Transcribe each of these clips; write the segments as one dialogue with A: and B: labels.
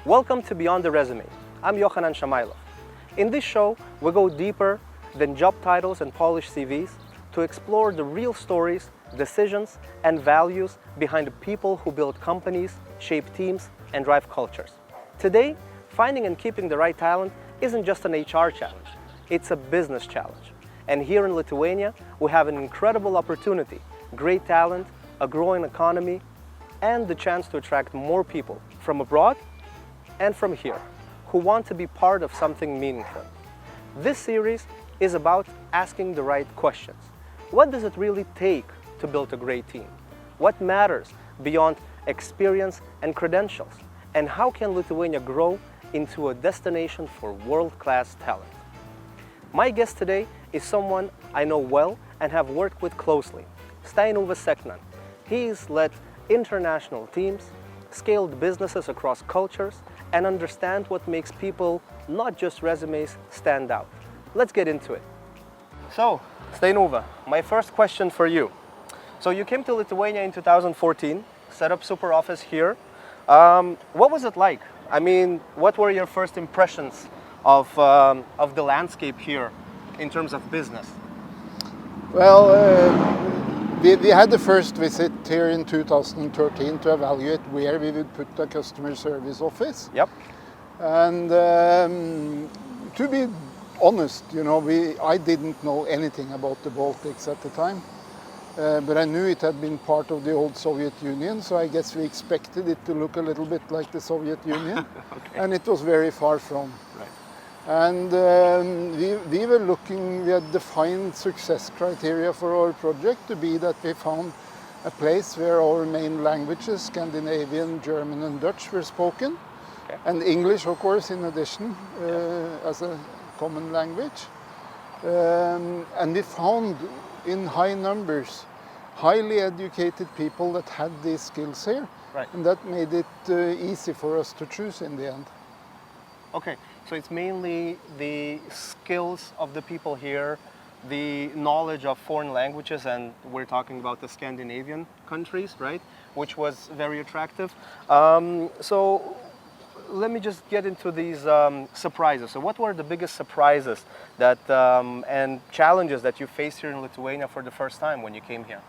A: Welcome to Beyond the Resume. I'm Yochanan Shamailov. In this show, we go deeper than job titles and polished CVs to explore the real stories, decisions, and values behind the people who build companies, shape teams, and drive cultures. Today, finding and keeping the right talent isn't just an HR challenge, it's a business challenge. And here in Lithuania, we have an incredible opportunity, great talent, a growing economy, and the chance to attract more people from abroad and from here who want to be part of something meaningful. This series is about asking the right questions. What does it really take to build a great team? What matters beyond experience and credentials? And how can Lithuania grow into a destination for world-class talent? My guest today is someone I know well and have worked with closely, Stein Ove. He's led international teams, scaled businesses across cultures, and understand what makes people, not just resumes, stand out. Let's get into it. So, Stein Ove, my first question for you. So you came to Lithuania in 2014, set up SuperOffice here. What was it like? I mean, what were your first impressions of the landscape here in terms of business?
B: Well, we had the first visit here in 2013 to evaluate where we would put the customer service office.
A: Yep.
B: And to be honest, I didn't know anything about the Baltics at the time. But I knew it had been part of the old Soviet Union, so I guess we expected it to look a little bit like the Soviet Union.
A: Okay.
B: And it was very far from.
A: Right.
B: And we were looking, we had defined success criteria for our project to be that we found a place where our main languages, Scandinavian, German and Dutch, were spoken.
A: Okay.
B: And English, of course, in addition, as a common language. And we found in high numbers highly educated people that had these skills here.
A: Right.
B: And that made it easy for us to choose in the end.
A: Okay, so it's mainly the skills of the people here, the knowledge of foreign languages, and we're talking about the Scandinavian countries, right? Which was very attractive. So let me just get into these surprises. So what were the biggest surprises that and challenges that you faced here in Lithuania for the first time when you came here?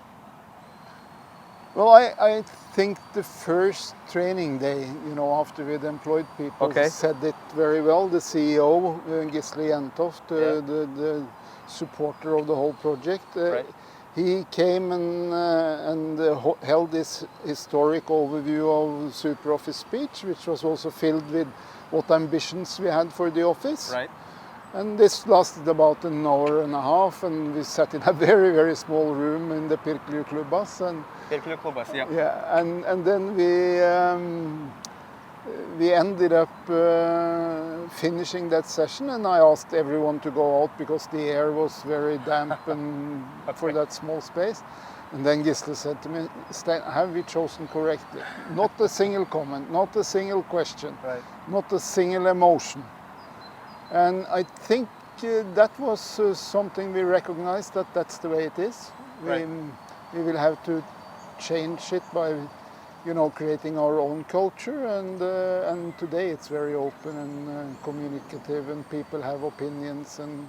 B: Well, I think the first training day, after we'd employed people, said it very well. The CEO, Gisli Jentoft, the supporter of the whole project,
A: right.
B: He came and held this historic overview of SuperOffice speech, which was also filled with what ambitions we had for the office.
A: Right.
B: And this lasted about an hour and a half, and we sat in a very, very small room in the Pirkliuklubbas. Yeah, and then we ended up finishing that session, and I asked everyone to go out because the air was very damp and for that small space. And then Gisli said to me, Stein, have we chosen correctly? Not a single comment, not a single question,
A: right.
B: Not a single emotion. And I think that was something we recognized that that's the way it is.
A: Right.
B: We will have to change it by, creating our own culture. And today it's very open and communicative, and people have opinions and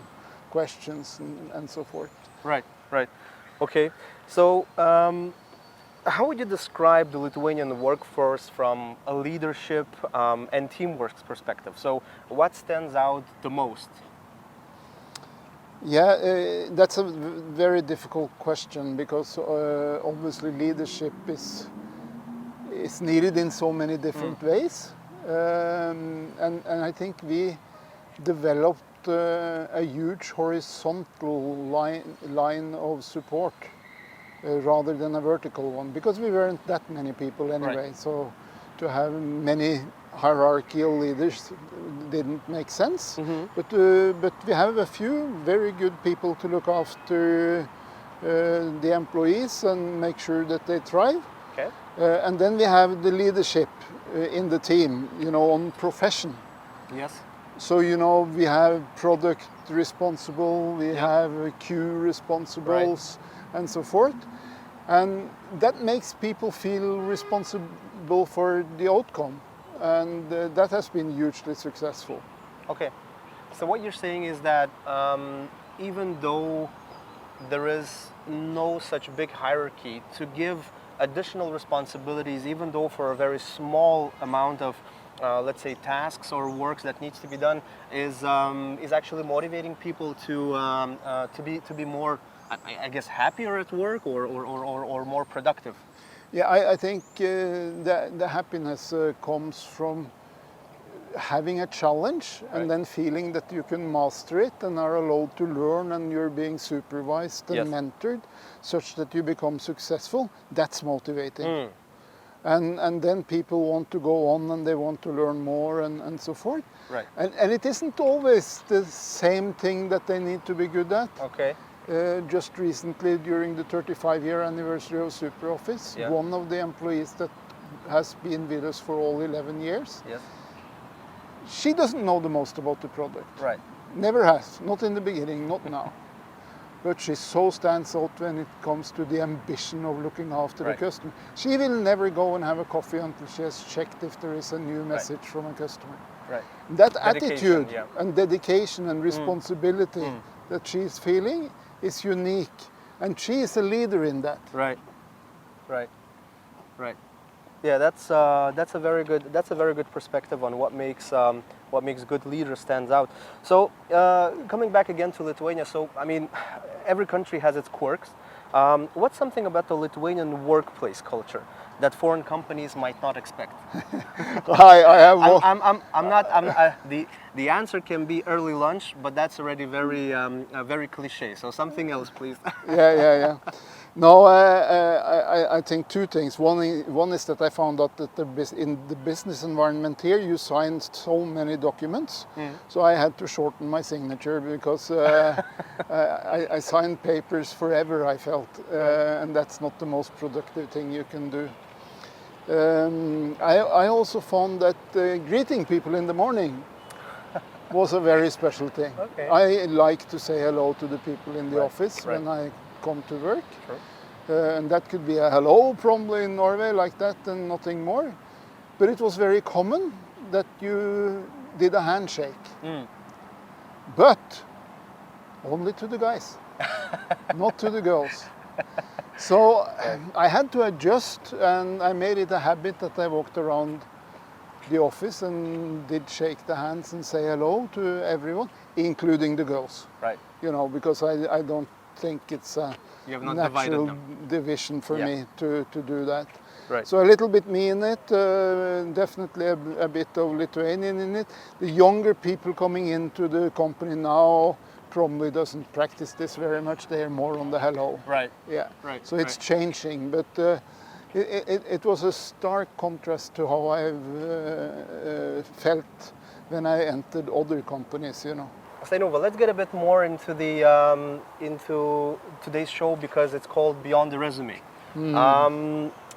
B: questions and so forth.
A: Right, right. Okay. So how would you describe the Lithuanian workforce from a leadership and teamwork perspective? So what stands out the most?
B: Yeah, that's a very difficult question because obviously leadership is needed in so many different ways. And I think we developed a huge horizontal line of support rather than a vertical one, because we weren't that many people anyway.
A: Right.
B: So to have many hierarchical leaders didn't make sense. Mm-hmm. But we have a few very good people to look after the employees and make sure that they thrive.
A: Okay.
B: And then we have the leadership in the team, on profession.
A: Yes.
B: So, we have product responsible, we have queue responsibles, and so forth. And that makes people feel responsible for the outcome. and that has been hugely successful.
A: Okay. So what you're saying is that even though there is no such big hierarchy, to give additional responsibilities, even though for a very small amount of, let's say, tasks or works that needs to be done, is actually motivating people to be more, I guess, happier at work or more productive.
B: Yeah, I think the happiness comes from having a challenge and then feeling that you can master it and are allowed to learn, and you're being supervised and
A: Yes.
B: mentored such that you become successful. That's motivating. And then people want to go on and they want to learn more and so forth.
A: Right.
B: And it isn't always the same thing that they need to be good at.
A: Okay.
B: Just recently, during the 35-year anniversary of SuperOffice,
A: Yeah.
B: one of the employees that has been with us for all 11 years,
A: Yes.
B: she doesn't know the most about the product.
A: Right.
B: Never has, not in the beginning, not now. But she so stands out when it comes to the ambition of looking after
A: Right.
B: the customer. She will never go and have a coffee until she has checked if there is a new message from a customer.
A: Right.
B: That
A: Dedication,
B: attitude
A: yeah.
B: and dedication and responsibility that she's feeling is unique, and she is a leader in that.
A: Right. Right. Right. Yeah, that's a very good perspective on what makes good leaders stands out. So coming back again to Lithuania, so I mean, every country has its quirks. What's something about the Lithuanian workplace culture that foreign companies might not expect?
B: I have one.
A: The answer can be early lunch, but that's already very cliche. So something else, please.
B: Yeah. No, I think two things. One is that I found out that in the business environment here, you sign so many documents. So I had to shorten my signature because I signed papers forever, I felt. And that's not the most productive thing you can do. I also found that greeting people in the morning was a very special thing.
A: Okay.
B: I like to say hello to the people in the
A: Right,
B: office
A: right.
B: when I come to work.
A: Sure.
B: And that could be a hello probably in Norway like that and nothing more. But it was very common that you did a handshake. But only to the guys, not to the girls. So I had to adjust, and I made it a habit that I walked around the office and did shake the hands and say hello to everyone, including the girls.
A: Right.
B: You know, because I don't think it's a
A: You have not divided
B: natural
A: them.
B: division for
A: Yeah.
B: me to do that.
A: Right.
B: So a little bit me in it, definitely a bit of Lithuanian in it. The younger people coming into the company now probably doesn't practice this very much. They are more on the hello.
A: Right.
B: Yeah.
A: Right.
B: So it's
A: right.
B: changing, but it was a stark contrast to how I've felt when I entered other companies, you know.
A: Stein Ove, let's get a bit more into the into today's show because it's called Beyond the Resume.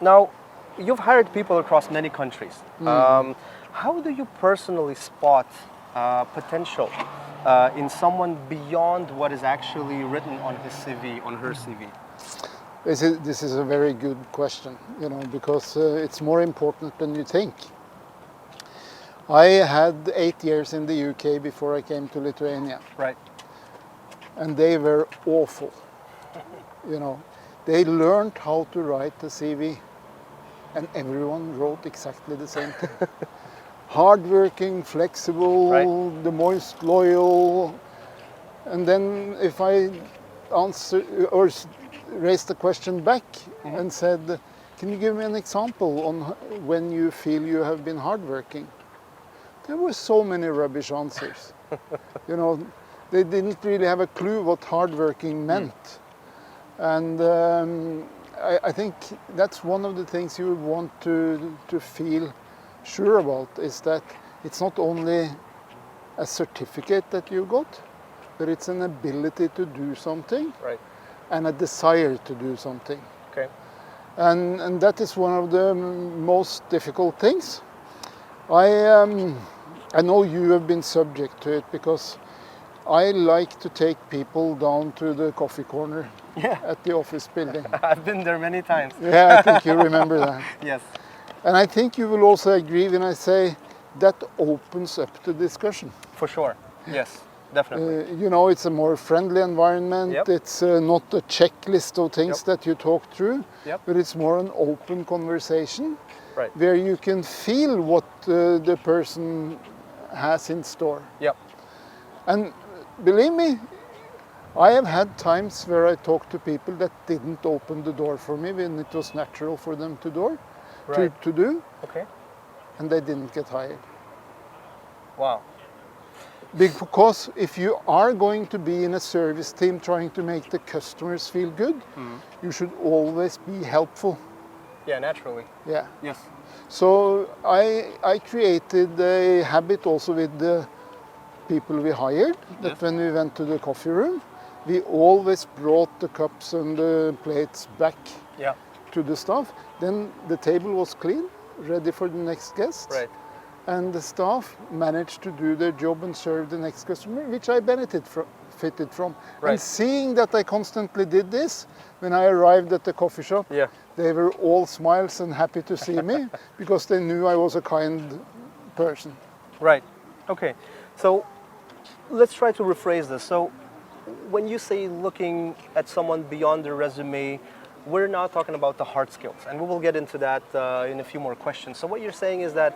A: Now, you've hired people across many countries. How do you personally spot potential in someone beyond what is actually written on his CV, on her CV?
B: This is a very good question, you know, because it's more important than you think. I had 8 years in the UK before I came to Lithuania.
A: Right.
B: And they were awful. You know, they learned how to write a CV, and everyone wrote exactly the same thing. Hardworking, flexible,
A: Right.
B: the most loyal. And then if I answer or raised the question back and said, "Can you give me an example on when you feel you have been hardworking?" There were so many rubbish answers. You know, they didn't really have a clue what hardworking meant. And I think that's one of the things you want to feel sure about, is that it's not only a certificate that you got, but it's an ability to do something
A: Right.
B: and a desire to do something.
A: Okay.
B: And that is one of the most difficult things. I know you have been subject to it, because I like to take people down to the coffee corner
A: Yeah.
B: at the office building.
A: I've been there many times.
B: Yeah, I think you remember that.
A: Yes.
B: And I think you will also agree when I say that opens up the discussion.
A: For sure. Yes, definitely.
B: You know, it's a more friendly environment.
A: Yep.
B: It's not a checklist of things
A: Yep.
B: that you talk through,
A: Yep.
B: but it's more an open conversation
A: Right.
B: where you can feel what the person has in store.
A: Yep.
B: And believe me, I have had times where I talked to people that didn't open the door for me when it was natural for them to
A: Right.
B: to do,
A: Okay.
B: and they didn't get hired.
A: Wow.
B: Because if you are going to be in a service team trying to make the customers feel good, you should always be helpful.
A: Yeah, naturally.
B: Yeah.
A: Yes.
B: So I created a habit also with the people we hired, that
A: Yes.
B: when we went to the coffee room, we always brought the cups and the plates back
A: Yeah.
B: to the staff. Then the table was clean, ready for the next guest.
A: Right.
B: And the staff managed to do their job and serve the next customer, which I benefited from.
A: Right.
B: And seeing that I constantly did this, when I arrived at the coffee shop,
A: Yeah.
B: they were all smiles and happy to see me because they knew I was a kind person.
A: Right. Okay. So let's try to rephrase this. So when you say looking at someone beyond their resume, we're now talking about the hard skills, and we will get into that in a few more questions. So what you're saying is that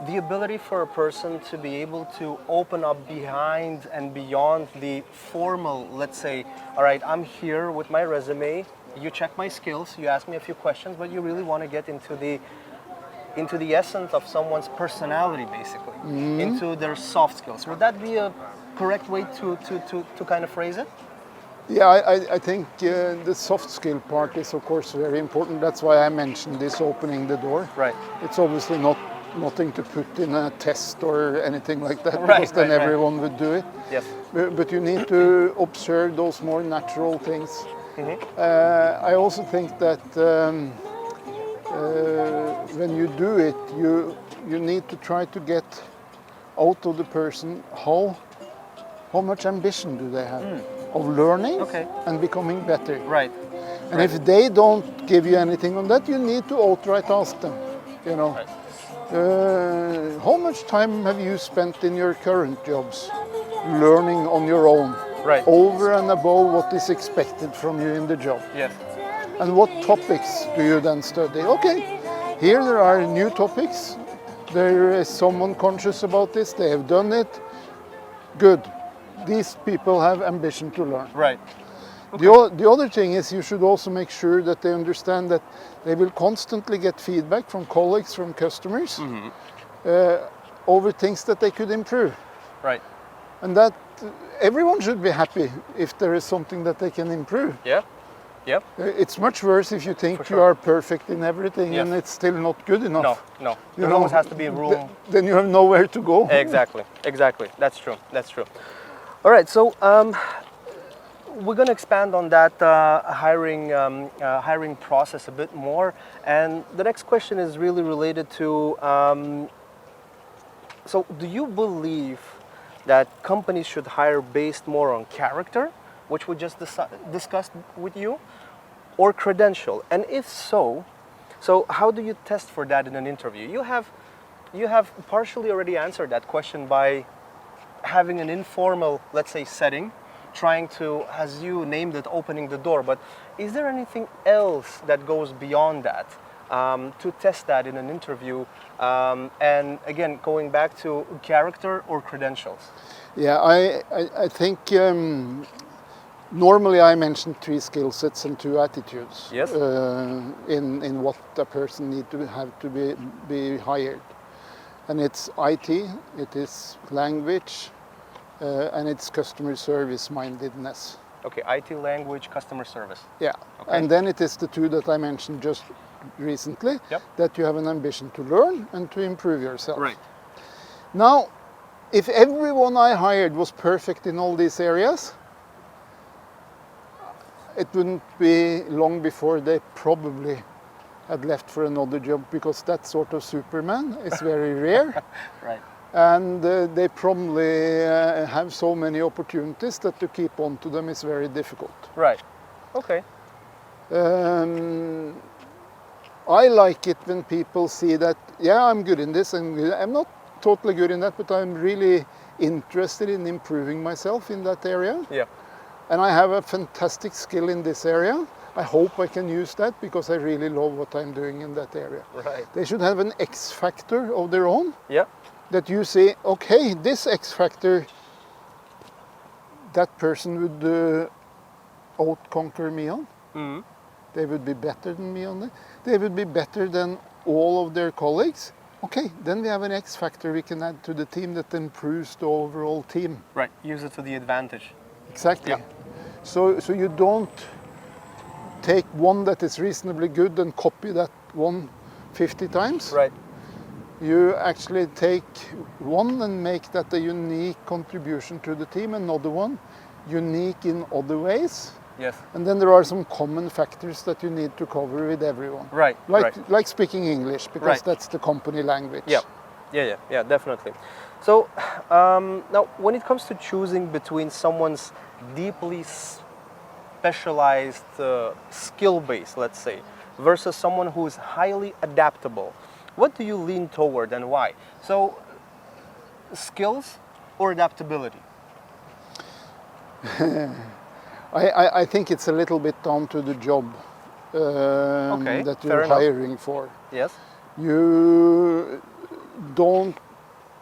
A: the ability for a person to be able to open up behind and beyond the formal, let's say, all right, I'm here with my resume, you check my skills, you ask me a few questions, but you really want to get into the essence of someone's personality, basically, into their soft skills. Would that be a correct way to kind of phrase it?
B: Yeah, I think the soft skill part is of course very important. That's why I mentioned this opening the door.
A: Right.
B: It's obviously nothing to put in a test or anything like that,
A: Right,
B: because then
A: right.
B: everyone would do it.
A: Yes.
B: But you need to observe those more natural things. I also think that when you do it, you need to try to get out of the person how much ambition do they have of learning
A: Okay.
B: and becoming better.
A: Right.
B: And if they don't give you anything on that, you need to outright ask them, you know.
A: Right.
B: How much time have you spent in your current jobs learning on your own,
A: Right.
B: over and above what is expected from you in the job?
A: Yes.
B: And what topics do you then study? Okay, here there are new topics. There is someone conscious about this. They have done it. Good. These people have ambition to learn.
A: Right.
B: The other thing is you should also make sure that they understand that they will constantly get feedback from colleagues, from customers, over things that they could improve.
A: Right.
B: And that everyone should be happy if there is something that they can improve.
A: Yeah. Yep.
B: It's much worse if you think
A: For
B: you
A: sure.
B: are perfect in everything
A: Yes.
B: and it's still not good enough.
A: No.
B: You
A: There
B: know,
A: always has to be room.
B: Then you have nowhere to go.
A: Exactly. That's true. All right, so we're going to expand on that hiring process a bit more, and the next question is really related to. So, do you believe that companies should hire based more on character, which we just discussed with you, or credential? And if so, how do you test for that in an interview? You have partially already answered that question by having an informal, let's say, setting, trying to, as you named it, opening the door. But is there anything else that goes beyond that to test that in an interview? And again, going back to character or credentials?
B: Yeah, I think normally I mention 3 skill sets and 2 attitudes.
A: Yes.
B: In what a person need to have to be hired. And it's IT, it is language, and it's customer service mindedness.
A: Okay, IT, language, customer service.
B: Yeah,
A: Okay.
B: and then it is the 2 that I mentioned just recently,
A: Yep.
B: that you have an ambition to learn and to improve yourself.
A: Right.
B: Now, if everyone I hired was perfect in all these areas, it wouldn't be long before they probably had left for another job, because that sort of Superman is very rare.
A: Right.
B: And they probably have so many opportunities that to keep on to them is very difficult.
A: Right. Okay.
B: I like it when people see that, yeah, I'm good in this, I'm not totally good in that, but I'm really interested in improving myself in that area.
A: Yeah.
B: And I have a fantastic skill in this area. I hope I can use that because I really love what I'm doing in that area.
A: Right.
B: They should have an X factor of their own.
A: Yeah.
B: That you say, okay, this X factor, that person would out-conquer me on.
A: Mm-hmm.
B: They would be better than me on it. They would be better than all of their colleagues. Okay, then we have an X factor we can add to the team that improves the overall team.
A: Right. Use it to the advantage.
B: Exactly.
A: Yeah.
B: So you don't take one that is reasonably good and copy that one 50 times.
A: Right.
B: You actually take one and make that a unique contribution to the team, another one unique in other ways.
A: Yes.
B: And then there are some common factors that you need to cover with everyone.
A: Right.
B: Like speaking English, because
A: Right.
B: that's the company language.
A: Yeah, definitely. So now, when it comes to choosing between someone's deeply specialized skill base, let's say, versus someone who is highly adaptable, what do you lean toward and why? So, skills or adaptability?
B: I think it's a little bit down to the job that
A: fair
B: you're
A: enough.
B: hiring for.
A: Yes.
B: You don't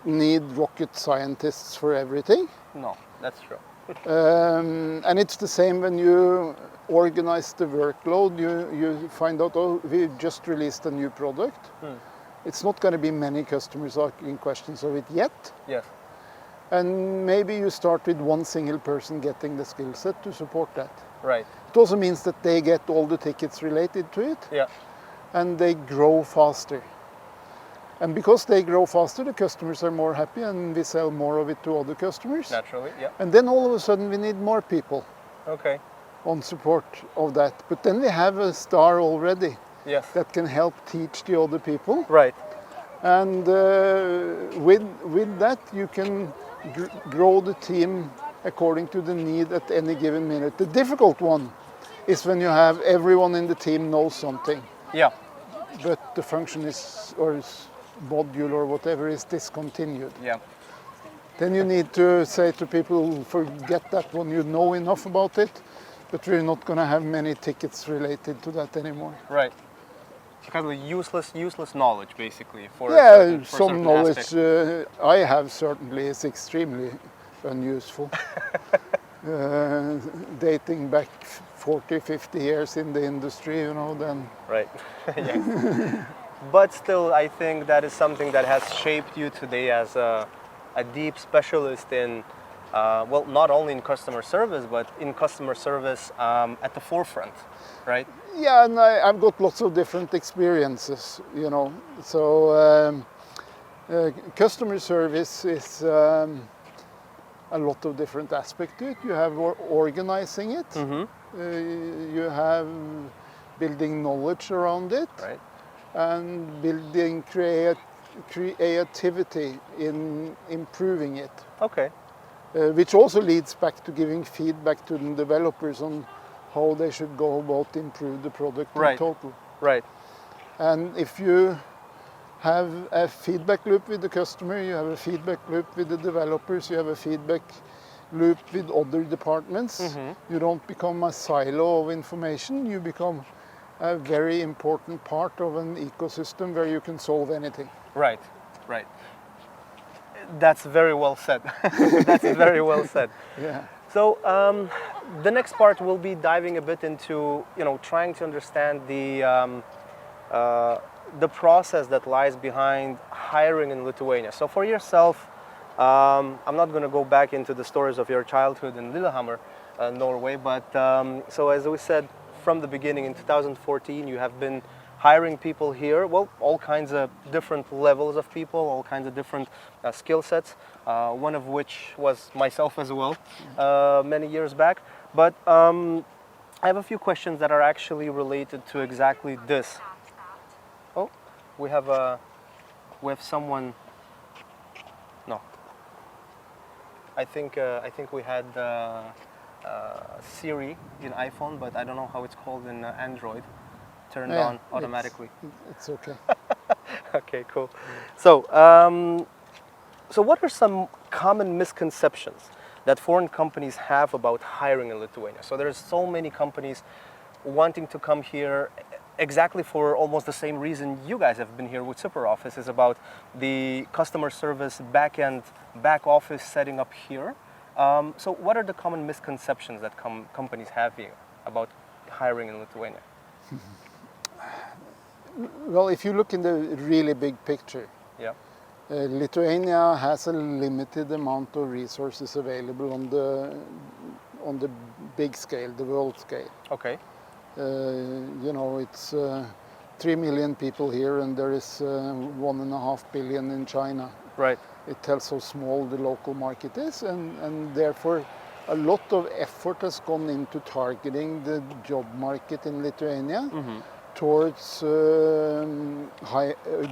B: need rocket scientists for everything.
A: No, that's true.
B: And it's the same when you organize the workload. You find out, oh, we just released a new product. It's not going to be many customers asking questions of it yet.
A: Yes.
B: And maybe you start with one single person getting the skill set to support that.
A: Right.
B: It also means that they get all the tickets related to it.
A: Yeah.
B: And they grow faster. And because they grow faster, the customers are more happy and we sell more of it to other customers.
A: Naturally. Yeah.
B: And then all of a sudden we need more people
A: Okay.
B: on support of that. But then we have a star already
A: Yes.
B: that can help teach the other people.
A: Right.
B: And with that you can grow the team according to the need at any given minute. The difficult one is when you have everyone in the team knows something,
A: Yeah.
B: but the function is module or whatever is discontinued.
A: Yeah.
B: Then you need to say to people, forget that one, you know enough about it, but we're not going to have many tickets related to that anymore.
A: Right. Kind of useless knowledge, basically. For
B: Yeah,
A: for
B: some
A: certain
B: knowledge
A: aspects.
B: I have certainly is extremely unuseful. Dating back 40, 50 years in the industry, you know, then...
A: Right. Yeah. But still, I think that is something that has shaped you today as a deep specialist in, well, not only in customer service, but in customer service at the forefront, right?
B: Yeah, and I've got lots of different experiences, you know. So customer service is a lot of different aspects to it. You have organizing it.
A: Mm-hmm.
B: You have building knowledge around it.
A: Right.
B: And building creativity in improving it.
A: Okay.
B: Which also leads back to giving feedback to the developers on how they should go about improve the product in total.
A: Right.
B: And if you have a feedback loop with the customer, you have a feedback loop with the developers, you have a feedback loop with other departments, you don't become a silo of information, you become a very important part of an ecosystem where you can solve anything.
A: Right, right. That's very well said. That's very well said.
B: Yeah.
A: So the next part will be diving a bit into, you know, trying to understand the process that lies behind hiring in Lithuania. So for yourself, I'm not going to go back into the stories of your childhood in Lillehammer, Norway, but so as we said from the beginning, in 2014, you have been hiring people here, well, all kinds of different levels of people, all kinds of different skill sets, one of which was myself as well, many years back. But I have a few questions that are actually related to exactly this. Oh, we have someone. No, I think we had Siri in iPhone, but I don't know how it's called in Android. turned
B: Yeah,
A: on automatically.
B: It's okay.
A: Okay, cool. So, so what are some common misconceptions that foreign companies have about hiring in Lithuania? So there's so many companies wanting to come here exactly for almost the same reason you guys have been here with SuperOffice, is about the customer service back office setting up here. So what are the common misconceptions that companies have here about hiring in Lithuania?
B: Well, if you look in the really big picture,
A: Yeah.
B: Lithuania has a limited amount of resources available on the big scale, the world scale.
A: Okay.
B: You know, it's 3 million people here, and there is 1.5 billion in China.
A: Right.
B: It tells how small the local market is, and therefore a lot of effort has gone into targeting the job market in Lithuania towards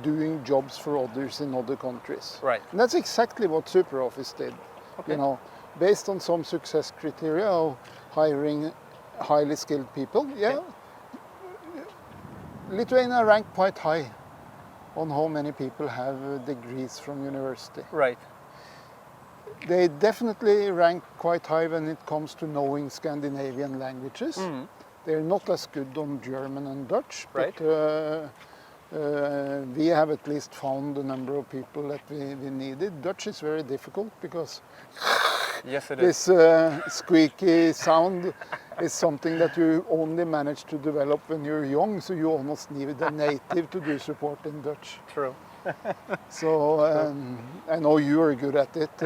B: doing jobs for others in other countries.
A: Right.
B: And that's exactly what SuperOffice did.
A: Okay.
B: You know, based on some success criteria of hiring highly skilled people. Yeah, Lithuania ranked quite high on how many people have degrees from university.
A: Right.
B: They definitely rank quite high when it comes to knowing Scandinavian languages. They're not as good on German and Dutch,
A: Right.
B: but we have at least found the number of people that we needed. Dutch is very difficult because
A: Yes, it is.
B: this squeaky sound is something that you only manage to develop when you're young, so you almost need a native to do support in Dutch.
A: True.
B: So I know you are good at it,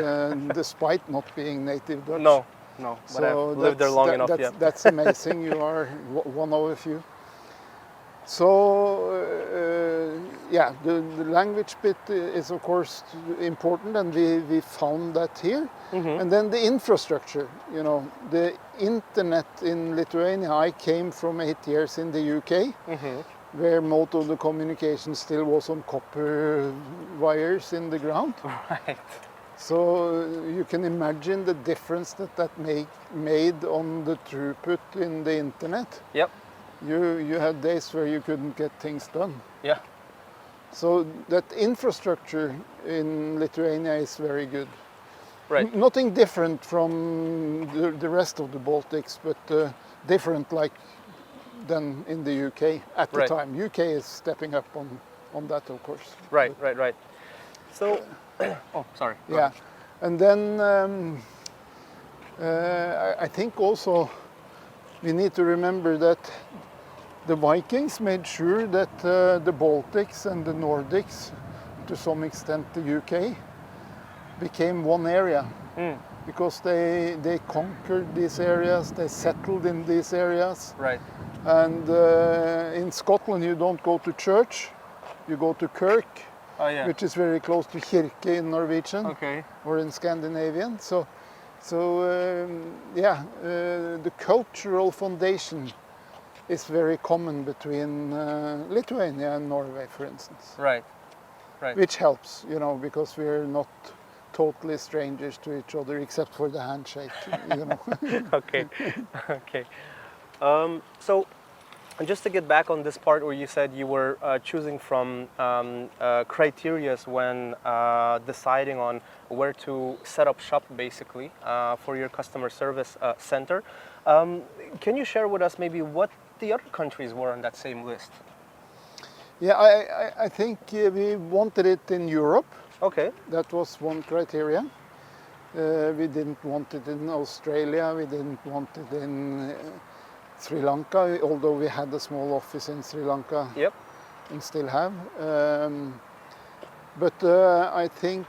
B: despite not being native Dutch.
A: No, but I've lived there long enough. Yeah.
B: That's amazing. You are one of a few. So yeah, the language bit is of course important, and we found that here. And then the infrastructure, you know, the internet in Lithuania. I came from 8 years in the UK, where most of the communication still was on copper wires in the ground.
A: Right.
B: So you can imagine the difference that made on the throughput in the internet.
A: Yep.
B: You had days where you couldn't get things done.
A: Yeah.
B: So that infrastructure in Lithuania is very good.
A: Right.
B: Nothing different from the rest of the Baltics, but different than in the UK at the
A: Right.
B: time. UK is stepping up on that, of course.
A: Right. So, oh, sorry. Go
B: Yeah,
A: ahead.
B: and then I think also we need to remember that the Vikings made sure that the Baltics and the Nordics, to some extent the UK, became one area. Because they conquered these areas, they settled in these areas.
A: Right.
B: And in Scotland you don't go to church, you go to kirk,
A: Oh yeah.
B: which is very close to kirke in Norwegian.
A: Okay.
B: Or in Scandinavian. So yeah, the cultural foundation is very common between Lithuania and Norway, for instance.
A: Right.
B: Which helps, you know, because we're not totally strangers to each other except for the handshake, you know.
A: Okay. Okay. So, just to get back on this part where you said you were choosing from criteria when deciding on where to set up shop, basically, for your customer service center. Can you share with us maybe what the other countries were on that same list?
B: Yeah, I think we wanted it in Europe.
A: Okay.
B: That was one criteria. We didn't want it in Australia, we didn't want it in Sri Lanka, although we had a small office in Sri Lanka.
A: Yep.
B: And still have. But I think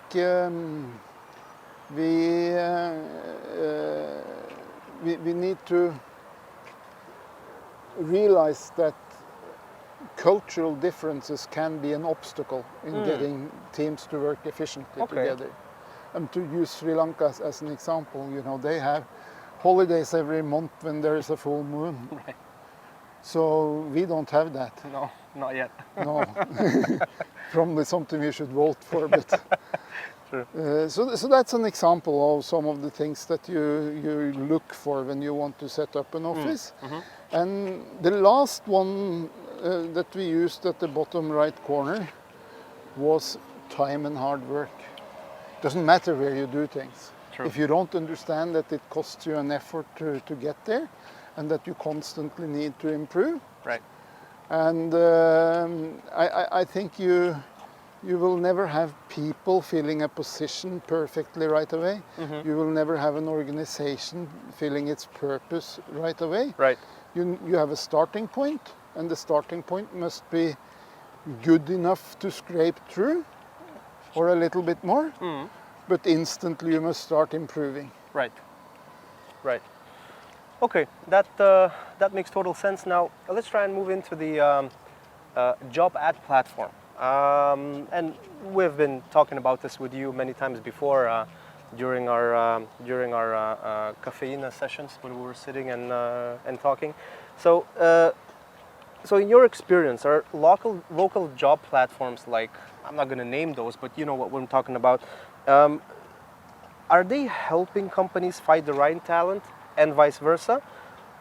B: we need to realize that cultural differences can be an obstacle in getting teams to work efficiently together. And to use Sri Lanka as an example, you know, they have holidays every month when there is a full moon.
A: Right.
B: So we don't have that.
A: No, not yet.
B: No, probably something we should vote for, but so that's an example of some of the things that you look for when you want to set up an office. And the last one that we used at the bottom right corner was time and hard work. Doesn't matter where you do things.
A: True.
B: If you don't understand that it costs you an effort to get there, and that you constantly need to improve.
A: Right.
B: And I think you will never have people filling a position perfectly right away.
A: Mm-hmm.
B: You will never have an organization filling its purpose right away.
A: Right.
B: You have a starting point, and the starting point must be good enough to scrape through, or a little bit more.
A: Mm.
B: But instantly you must start improving.
A: Right. Right. Okay, that makes total sense. Now let's try and move into the job ad platform. And we've been talking about this with you many times before during our caffeine sessions when we were sitting and talking. So so in your experience, are local job platforms, like, I'm not going to name those, but you know what we're talking about, are they helping companies find the right talent and vice versa,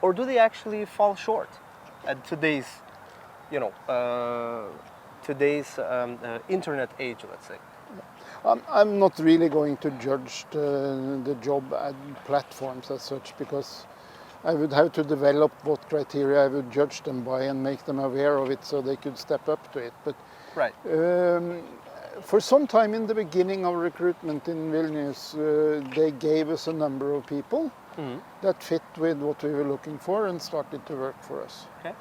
A: or do they actually fall short at today's, internet age, let's say?
B: I'm not really going to judge the job ad platforms as such, because I would have to develop what criteria I would judge them by and make them aware of it so they could step up to it. But
A: right.
B: For some time in the beginning of recruitment in Vilnius, they gave us a number of people that fit with what we were looking for and started to work for us.
A: Okay.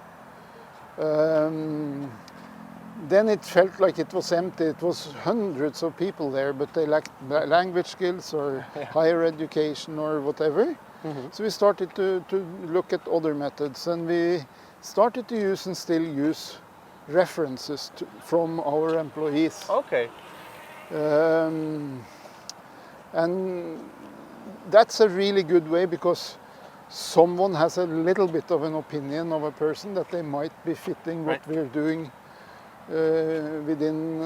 B: Then it felt like it was empty. It was hundreds of people there, but they lacked language skills or higher education or whatever. Mm-hmm. So we started to look at other methods, and we started to use and still use references from our employees.
A: Okay.
B: And that's a really good way, because someone has a little bit of an opinion of a person that they might be fitting what we're doing within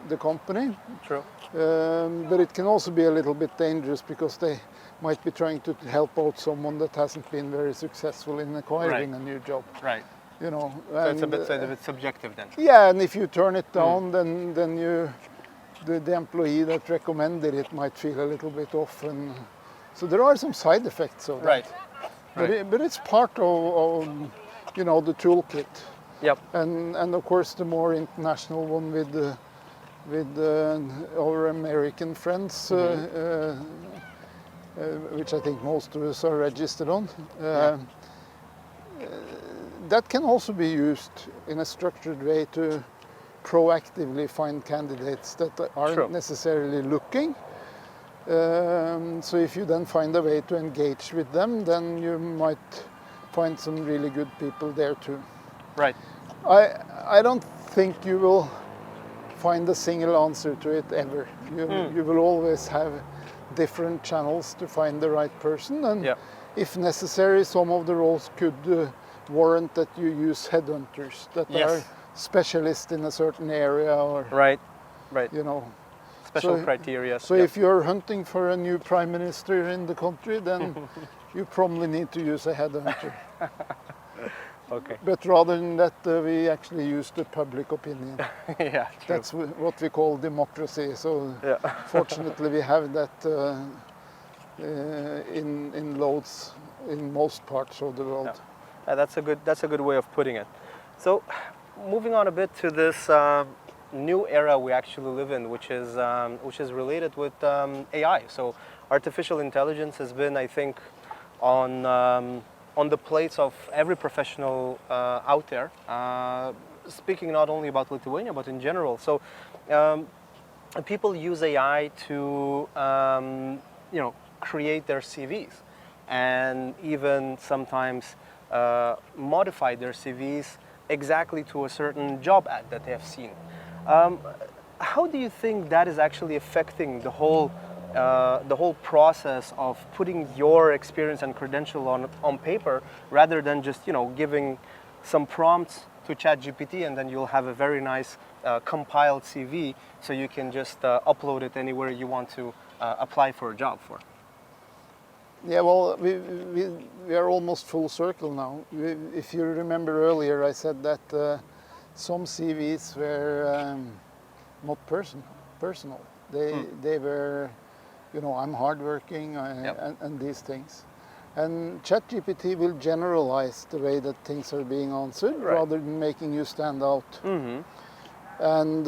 B: the company.
A: True.
B: But it can also be a little bit dangerous, because they might be trying to help out someone that hasn't been very successful in acquiring a new job.
A: Right.
B: You know,
A: so it's a bit subjective then.
B: Yeah, and if you turn it down, then the employee that recommended it might feel a little bit off, and so there are some side effects of that.
A: Right.
B: But it's part of the toolkit.
A: Yep.
B: And of course the more international one with our American friends, which I think most of us are registered on. That can also be used in a structured way to proactively find candidates that aren't necessarily looking. So if you then find a way to engage with them, then you might find some really good people there too.
A: Right.
B: I don't think you will find a single answer to it ever. You will always have different channels to find the right person, and if necessary, some of the roles could warrant that you use headhunters that are specialists in a certain area, or
A: special criteria.
B: So if you're hunting for a new prime minister in the country, then you probably need to use a headhunter.
A: Okay.
B: But rather than that, we actually use the public opinion.
A: Yeah, true.
B: That's what we call democracy. So fortunately, we have that in loads in most parts of the world.
A: Yeah. That's a good way of putting it. So, moving on a bit to this new era we actually live in, which is related with AI. So, artificial intelligence has been, I think, on the plates of every professional out there. Speaking not only about Lithuania, but in general. So, people use AI to create their CVs, and even sometimes modify their CVs exactly to a certain job ad that they have seen. How do you think that is actually affecting the whole process of putting your experience and credential on paper, rather than just giving some prompts to ChatGPT, and then you'll have a very nice compiled CV, so you can just upload it anywhere you want to apply for a job for?
B: Yeah, well, we are almost full circle now. If you remember earlier, I said that some CVs were not personal. They were, you know, I'm hardworking and these things. And ChatGPT will generalize the way that things are being answered rather than making you stand out. And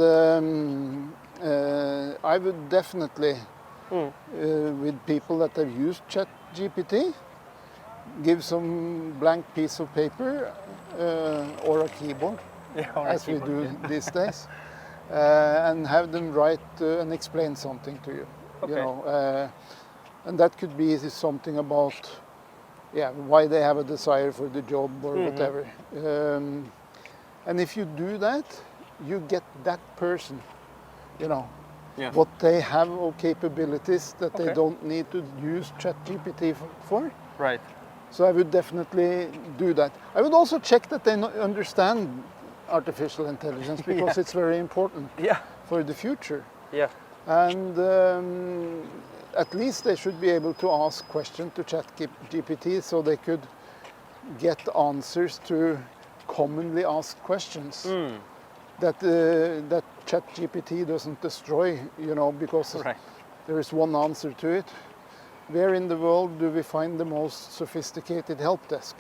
B: I would definitely, with people that have used ChatGPT, give some blank piece of paper or a keyboard, as we do these days, and have them write and explain something to you. You know, and that could be something about, why they have a desire for the job or whatever. And if you do that, you get that person, you know, what they have of capabilities that they don't need to use ChatGPT for.
A: Right.
B: So I would definitely do that. I would also check that they understand artificial intelligence because it's very important for the future.
A: Yeah.
B: And at least they should be able to ask questions to ChatGPT so they could get answers to commonly asked questions that ChatGPT doesn't destroy, you know, because there is one answer to it. Where in the world do we find the most sophisticated help desk?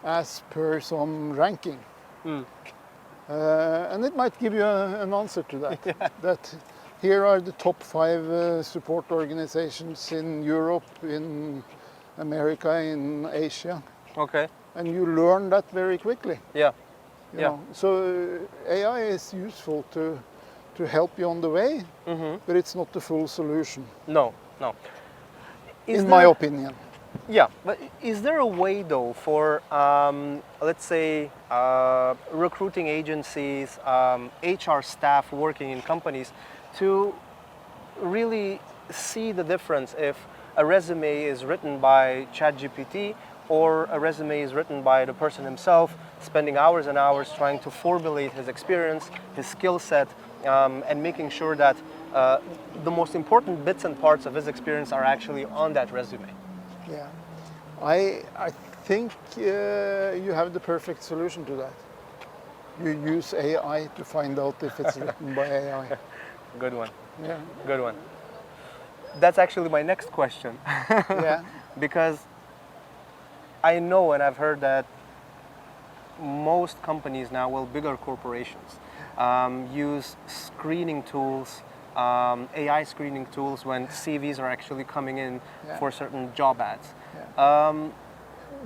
B: As per some ranking. And it might give you an answer to that. That here are the top 5 support organizations in Europe, in America, in Asia.
A: Okay.
B: And you learn that very quickly.
A: Yeah.
B: You know? So AI is useful to help you on the way, but it's not the full solution.
A: No.
B: In my opinion.
A: Yeah, but is there a way though for, let's say, recruiting agencies, HR staff working in companies to really see the difference if a resume is written by ChatGPT or a resume is written by the person himself, spending hours and hours trying to formulate his experience, his skill set, and making sure that the most important bits and parts of his experience are actually on that resume?
B: Yeah, I think you have the perfect solution to that. You use AI to find out if it's written by AI.
A: Good one.
B: Yeah.
A: Good one. That's actually my next question.
B: Yeah.
A: Because I know and I've heard that most companies now, well, bigger corporations, use screening tools, AI screening tools when CVs are actually coming in for certain job ads.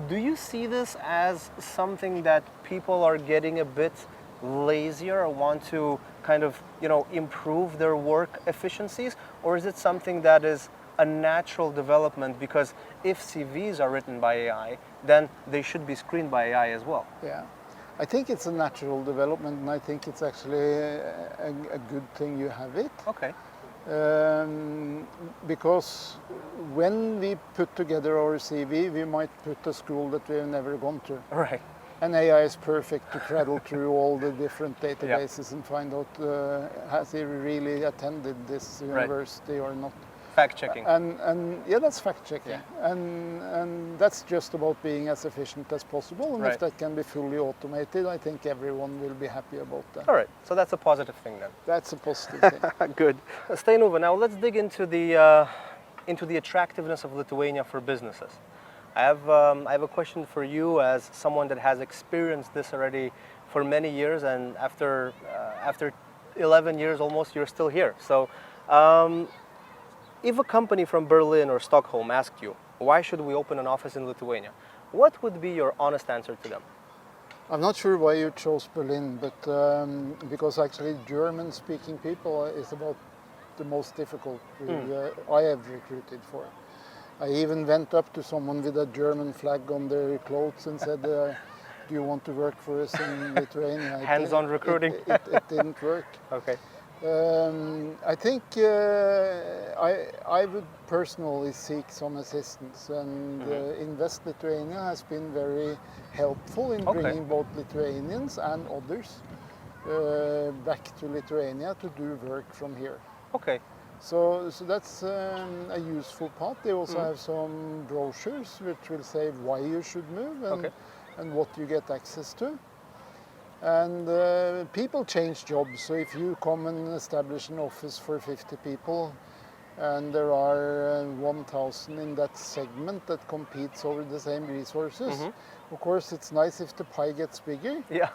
A: Do you see this as something that people are getting a bit lazier or want to kind of, you know, improve their work efficiencies? Or is it something that is a natural development, because if CVs are written by AI, then they should be screened by AI as well?
B: Yeah. I think it's a natural development, and I think it's actually a good thing you have it.
A: Okay.
B: Because when we put together our CV, we might put a school that we've never gone to.
A: Right.
B: And AI is perfect to travel through all the different databases and find out has he really attended this university or not.
A: Fact checking.
B: And yeah, that's fact checking. Yeah. And that's just about being as efficient as possible. And if that can be fully automated, I think everyone will be happy about that.
A: All right, so that's a positive thing then.
B: That's a positive thing.
A: Good. Stein Ove, now let's dig into the attractiveness of Lithuania for businesses. I have a question for you as someone that has experienced this already for many years, and after 11 years almost, you're still here. So. If a company from Berlin or Stockholm asked you, why should we open an office in Lithuania? What would be your honest answer to them?
B: I'm not sure why you chose Berlin, but because actually German-speaking people is about the most difficult I have recruited for. I even went up to someone with a German flag on their clothes and said, do you want to work for us in Lithuania?
A: Hands-on recruiting?
B: It didn't work.
A: Okay.
B: I think I would personally seek some assistance, and Invest Lithuania has been very helpful in bringing both Lithuanians and others back to Lithuania to do work from here.
A: Okay.
B: So that's a useful part. They also have some brochures which will say why you should move and what you get access to. And people change jobs. So if you come and establish an office for 50 people, and there are 1,000 in that segment that competes over the same resources. Of course, it's nice if the pie gets bigger.
A: Yeah.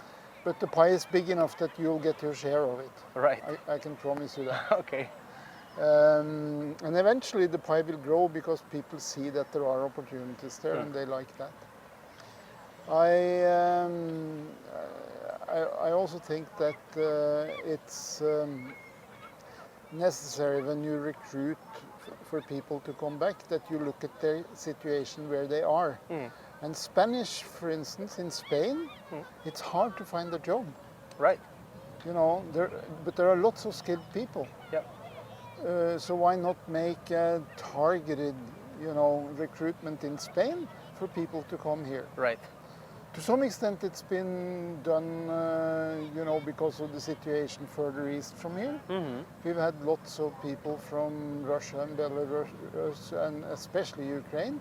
B: But the pie is big enough that you'll get your share of it.
A: Right.
B: I can promise you that.
A: Okay.
B: And eventually the pie will grow because people see that there are opportunities there and they like that. I also think that it's necessary when you recruit for people to come back that you look at their situation where they are. And Spanish, for instance, in Spain, it's hard to find a job.
A: Right.
B: You know, but there are lots of skilled people.
A: Yep.
B: So why not make a targeted, recruitment in Spain for people to come here?
A: Right.
B: To some extent, it's been done, because of the situation further east from here. We've had lots of people from Russia and Belarus, and especially Ukraine,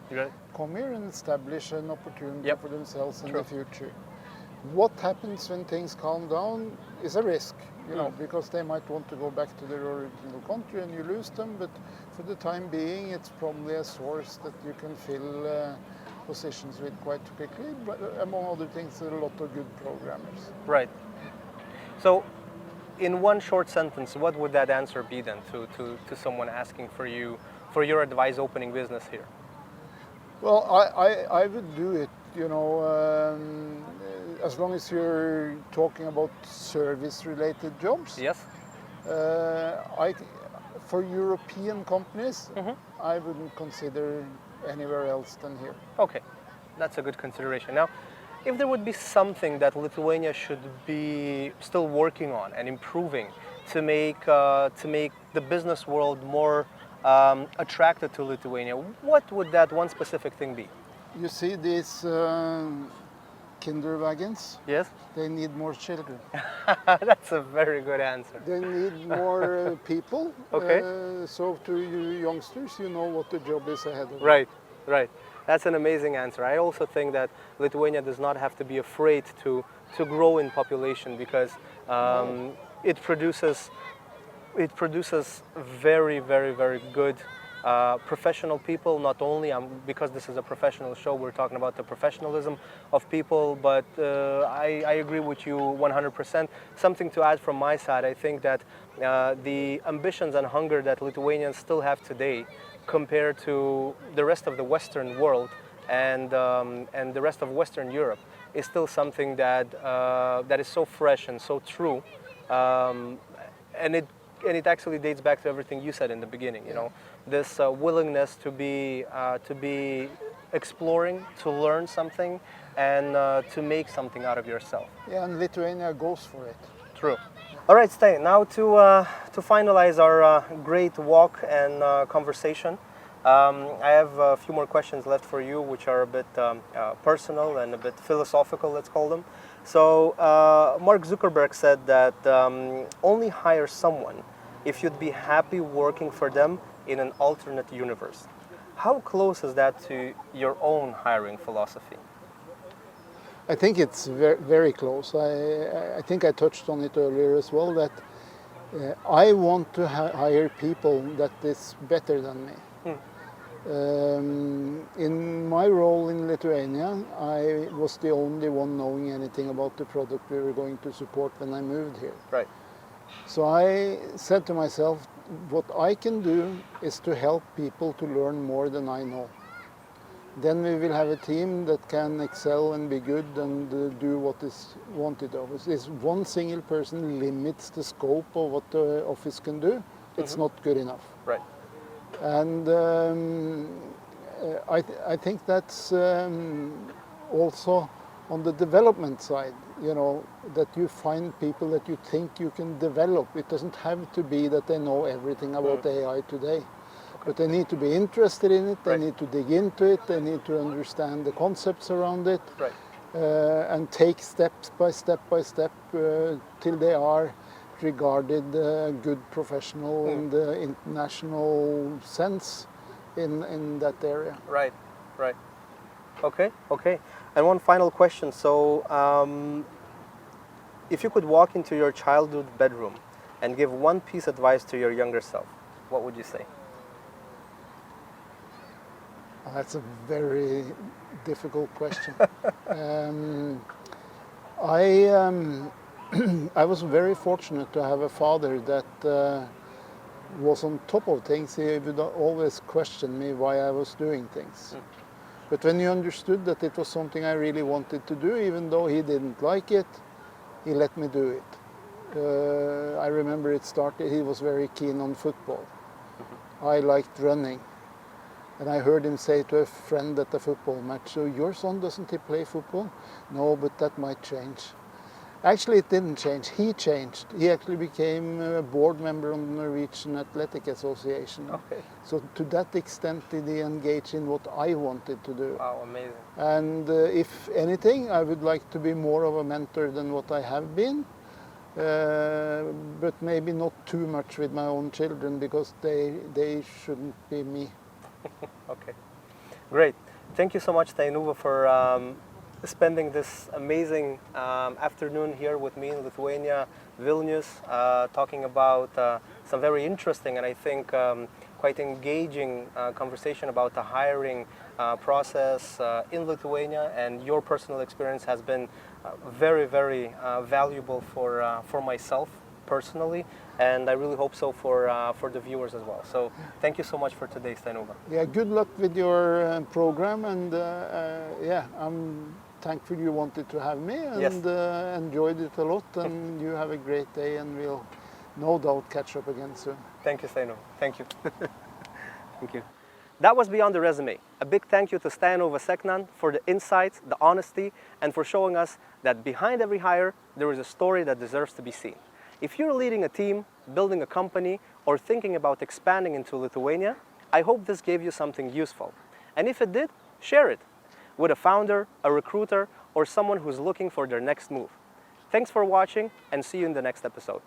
B: come here and establish an opportunity for themselves in the future. What happens when things calm down is a risk, because they might want to go back to their original country and you lose them. But for the time being, it's probably a source that you can fill positions with quite quickly, but among other things, there are a lot of good programmers.
A: Right. So, in one short sentence, what would that answer be then to someone asking for your advice opening business here?
B: Well, I would do it, as long as you're talking about service-related jobs.
A: Yes.
B: For European companies, I wouldn't consider anywhere else than here.
A: Okay, that's a good consideration. Now, if there would be something that Lithuania should be still working on and improving to make the business world more attracted to Lithuania, what would that one specific thing be?
B: You see these kinder wagons?
A: Yes.
B: They need more children.
A: That's a very good answer.
B: They need more people.
A: Okay.
B: So to you youngsters, you know what the job is ahead of you.
A: Right, right. That's an amazing answer. I also think that Lithuania does not have to be afraid to grow in population because it produces very, very, very good professional people. Not only because this is a professional show, we're talking about the professionalism of people, but I agree with you 100%. Something to add from my side, I think that the ambitions and hunger that Lithuanians still have today compared to the rest of the Western world and the rest of Western Europe is still something that that is so fresh and so true, and it actually dates back to everything you said in the beginning. You know, this willingness to be exploring, to learn something, and to make something out of yourself.
B: Yeah, and Lithuania goes for it.
A: True. All right, Stein. Now to finalize our great walk and conversation, I have a few more questions left for you, which are a bit personal and a bit philosophical, let's call them. So Mark Zuckerberg said that only hire someone if you'd be happy working for them in an alternate universe. How close is that to your own hiring philosophy?
B: I think it's very, very close. I think I touched on it earlier as well, that I want to hire people that is better than me. In my role in Lithuania, I was the only one knowing anything about the product we were going to support when I moved here.
A: Right.
B: So I said to myself, what I can do is to help people to learn more than I know. Then we will have a team that can excel and be good and do what is wanted of us. If one single person limits the scope of what the office can do, it's not good enough.
A: Right.
B: And I think that's also on the development side, you know, that you find people that you think you can develop. It doesn't have to be that they know everything about AI today. But they need to be interested in it, they need to dig into it, they need to understand the concepts around it, and take step by step till they are regarded a good professional in the international sense in that area.
A: Right, right. Okay, okay. And one final question. So, if you could walk into your childhood bedroom and give one piece of advice to your younger self, what would you say?
B: That's a very difficult question. I I was very fortunate to have a father that was on top of things. He would always question me why I was doing things. But when he understood that it was something I really wanted to do, even though he didn't like it, he let me do it. I remember it started, he was very keen on football. I liked running. And I heard him say to a friend at a football match, "So your son, doesn't he play football?" "No, but that might change." Actually, it didn't change. He changed. He actually became a board member on the Norwegian Athletic Association.
A: Okay.
B: So to that extent did he engage in what I wanted to do.
A: Wow, amazing.
B: And if anything, I would like to be more of a mentor than what I have been. But maybe not too much with my own children, because they shouldn't be me.
A: Okay, great. Thank you so much, Stein Ove, for spending this amazing afternoon here with me in Lithuania, Vilnius, talking about some very interesting and I think quite engaging conversation about the hiring process in Lithuania, and your personal experience has been very, very valuable for myself personally, and I really hope so for the viewers as well. So thank you so much for today, Stein Ove.
B: Yeah, good luck with your program, and yeah, I'm thankful you wanted to have me, and
A: Yes.
B: Enjoyed it a lot, and you have a great day, and we'll no doubt catch up again soon.
A: Thank you, Stein Ove. Thank you. Thank you. That was Beyond the Resume. A big thank you to Stein Ove for the insights, the honesty, and for showing us that behind every hire, there is a story that deserves to be seen. If you're leading a team, building a company, or thinking about expanding into Lithuania, I hope this gave you something useful. And if it did, share it with a founder, a recruiter, or someone who's looking for their next move. Thanks for watching, and see you in the next episode.